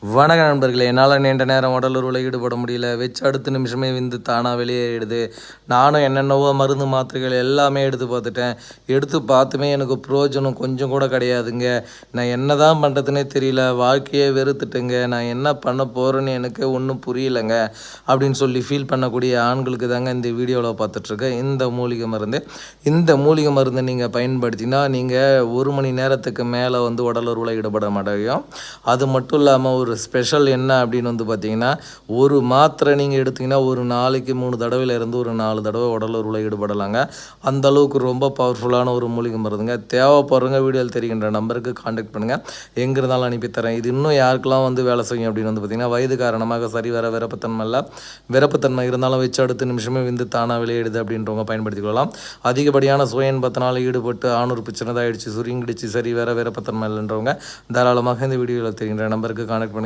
வணக்க நண்பர்களே, என்னால் நீண்ட நேரம் உடலுறவில் ஈடுபட முடியல. வச்சு அடுத்த நிமிஷமே விந்து தானாக வெளியேறிடுது. நானும் என்னென்னவோ மருந்து மாத்திரைகள் எல்லாமே எடுத்து பார்த்துட்டேன். எடுத்து பார்த்துமே எனக்கு பிரயோஜனம் கொஞ்சம் கூட கிடையாதுங்க. நான் என்ன தான் பண்ணுறதுனே தெரியல. வாழ்க்கையே வெறுத்துட்டுங்க. நான் என்ன பண்ண போகிறேன்னு எனக்கு ஒன்றும் புரியலைங்க அப்படின்னு சொல்லி ஃபீல் பண்ணக்கூடிய ஆண்களுக்கு தாங்க இந்த வீடியோவில் பார்த்துட்ருக்கேன் இந்த மூலிகை மருந்து. இந்த மூலிகை மருந்தை நீங்கள் பயன்படுத்தினா நீங்கள் 1 மணி நேரத்துக்கு மேலே உடலுறவில் ஈடுபட மாட்டேங்க. அது மட்டும் இல்லாமல் ஒரு ஸ்பெஷல் என்ன அப்படின்னு பார்த்தீங்கன்னா, ஒரு மாத்திரை நீங்கள் எடுத்திங்கன்னா ஒரு நாளைக்கு 3 தடவையிலேருந்து ஒரு 4 தடவை உடலுறவில் ஈடுபடலாங்க. அந்த அளவுக்கு ரொம்ப பவர்ஃபுல்லான ஒரு மூலிகை மருந்துங்க. தேவைப்படுறவங்க வீடியோவில் தெரிகின்ற நம்பருக்கு காண்டாக்ட் பண்ணுங்கள். எங்கே இருந்தாலும் அனுப்பித்தரேன். இது இன்னும் யாருக்கெல்லாம் வேலை செய்யும் அப்படின்னு பார்த்தீங்கன்னா, வயது காரணமாக சரி வர விருப்பத்தன்மை இல்லை, விருப்பத்தன்மை இருந்தாலும் வச்சு அடுத்த நிமிஷமே விந்து தானாக வெளியிடுது அப்படின்றவங்க பயன்படுத்திக் கொள்ளலாம். அதிகப்படியான சுய இன்பத்தினால் ஈடுபட்டு ஆணுறுப்பு சின்னதாகிடுச்சு, சுருங்கிடுச்சு, சரி வர விருப்பத்தன்மை இல்லைன்றவங்க தாராளமாக இந்த வீடியோவில் தெரிகின்ற நம்பருக்கு காண்டாக்ட்